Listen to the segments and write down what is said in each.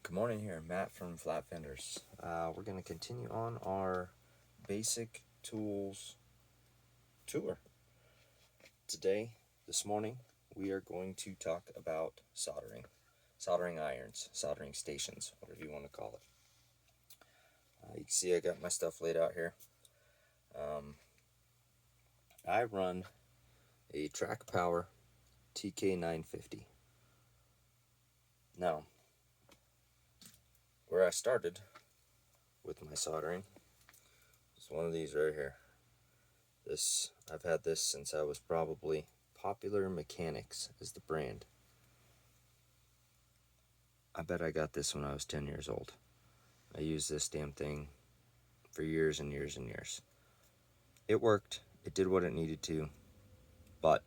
Good morning here, Matt from Flat Fenders. We're going to continue on our basic tools tour. Today, this morning, we are going to talk about soldering irons, soldering stations, whatever you want to call it. You can see I got my stuff laid out here. I run a Track Power TK950. Now, where I started with my soldering is one of these right here. I've had this since I was probably Popular Mechanics is the brand. I bet I got this when I was 10 years old. I used this damn thing for years and years and years. It worked, it did what it needed to, but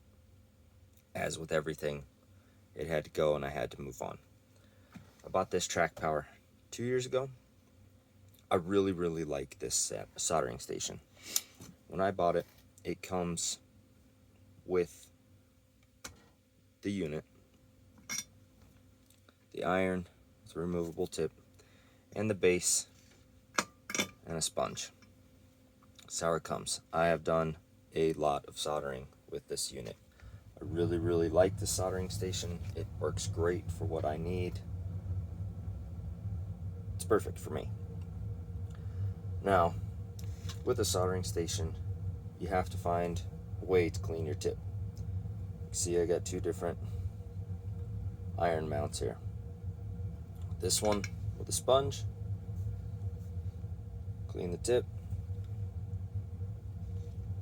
as with everything, it had to go and I had to move on. I bought this Track Power 2 years ago. I really like this soldering station. When I bought it, it comes with the unit, the iron with a removable tip, and the base, and a sponge. That's how it comes. I have done a lot of soldering with this unit. I really like the soldering station. It works great for what I need. It's perfect for me. Now, with a soldering station, you have to find a way to clean your tip. See, I got two different iron mounts here. This one with a sponge, clean the tip,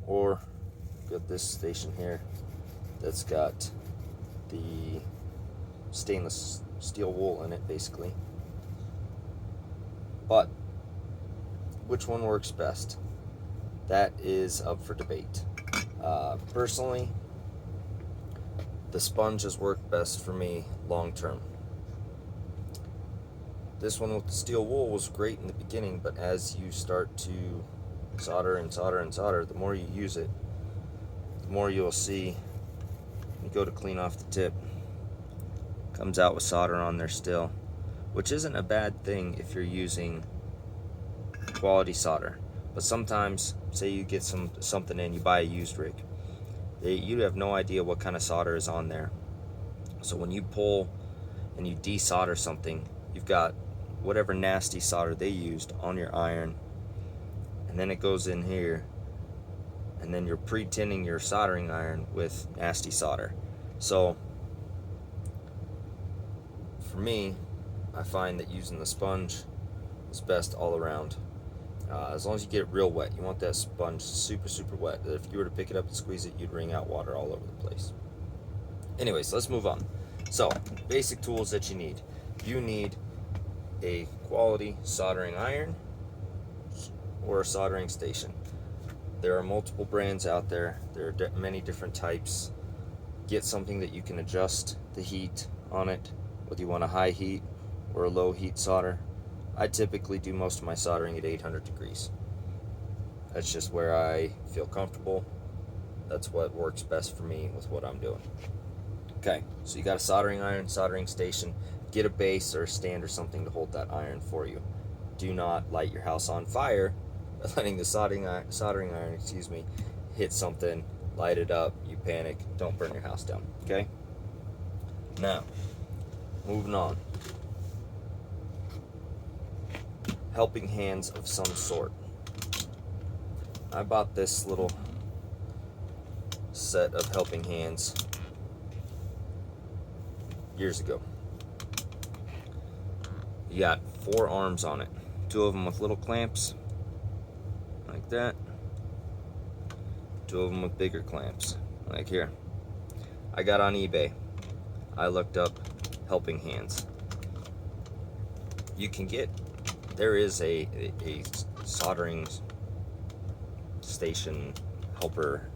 or got this station here that's got the stainless steel wool in it, basically. But which one works best? That is up for debate. Personally, the sponge has worked best for me long term. This one with the steel wool was great in the beginning, but as you start to solder and solder and solder, the more you use it, the more you'll see you go to clean off the tip, comes out with solder on there still, which isn't a bad thing if you're using quality solder. But sometimes, say you get something in, you buy a used rig, you have no idea what kind of solder is on there. So when you pull and you desolder something, you've got whatever nasty solder they used on your iron, and then it goes in here, and then you're pre-tinning your soldering iron with nasty solder. So for me, I find that using the sponge is best all around. As long as you get it real wet. You want that sponge super wet. If you were to pick it up and squeeze it, you'd wring out water all over the place. Anyways, let's move on. So, basic tools that you need. You need a quality soldering iron or a soldering station. There are multiple brands out there. There are many different types. Get something that you can adjust the heat on it, whether you want a high heat or a low heat solder. I typically do most of my soldering at 800 degrees. That's just where I feel comfortable. That's what works best for me with what I'm doing. Okay, so you got a soldering iron, soldering station. Get a base or a stand or something to hold that iron for you. Do not light your house on fire by letting the soldering iron, hit something, light it up, you panic, don't burn your house down, okay? Now, moving on. Helping hands of some sort. I bought this little set of helping hands years ago. You got 4 arms on it, 2 of them with little clamps like that, 2 of them with bigger clamps like here. I got on eBay. I looked up helping hands. There is a soldering station helper.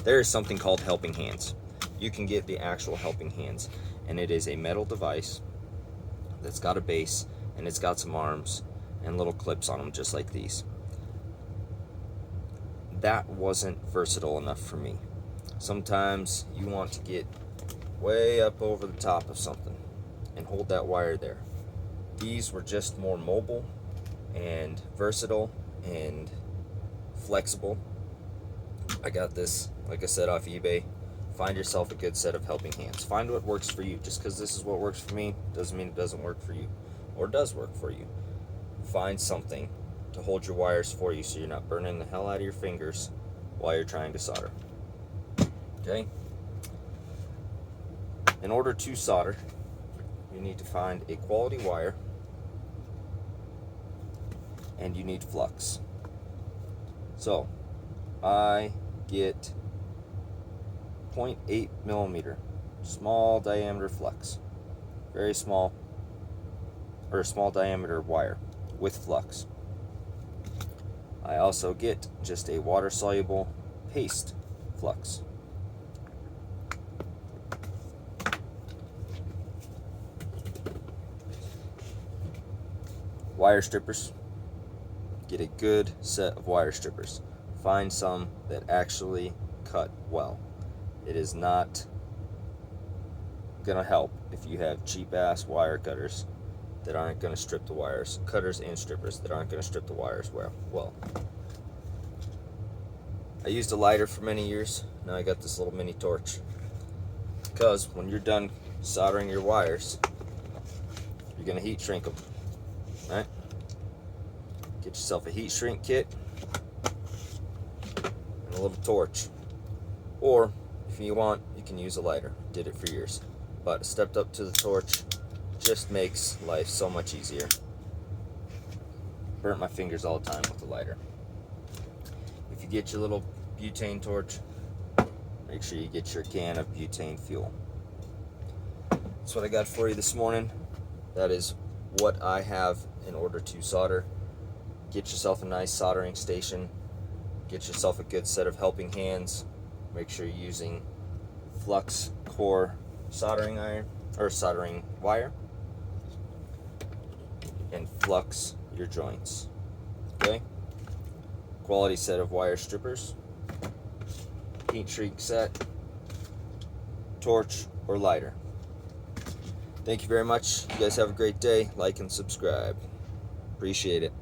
There is something called helping hands. You can get the actual helping hands, and it is a metal device that's got a base, and it's got some arms and little clips on them just like these. That wasn't versatile enough for me. Sometimes you want to get way up over the top of something and hold that wire there. These were just more mobile and versatile and flexible. I got this, like I said, off eBay. Find yourself a good set of helping hands. Find what works for you. Just because this is what works for me doesn't mean it doesn't work for you, or does work for you. Find something to hold your wires for you so you're not burning the hell out of your fingers while you're trying to solder. Okay? In order to solder, you need to find a quality wire and you need flux. So, I get 0.8 millimeter small diameter flux, very small, or a small diameter wire with flux. I also get just a water soluble paste flux. Wire strippers. Get a good set of wire strippers. Find some that actually cut well. It is not gonna help if you have cheap ass wire cutters that aren't gonna strip the wires. Cutters and strippers that aren't gonna strip the wires well. I used a lighter for many years. Now I got this little mini torch. Because when you're done soldering your wires, you're gonna heat shrink them. Right? Get yourself a heat shrink kit and a little torch. Or if you want, you can use a lighter. Did it for years. But I stepped up to the torch. Just makes life so much easier. Burnt my fingers all the time with the lighter. If you get your little butane torch, make sure you get your can of butane fuel. That's what I got for you this morning. That is what I have in order to solder. Get yourself a nice soldering station. Get yourself a good set of helping hands. Make sure you're using flux core soldering iron or soldering wire, and flux your joints. Okay? Quality set of wire strippers, heat shrink set, torch or lighter. Thank you very much. You guys have a great day. Like and subscribe. Appreciate it.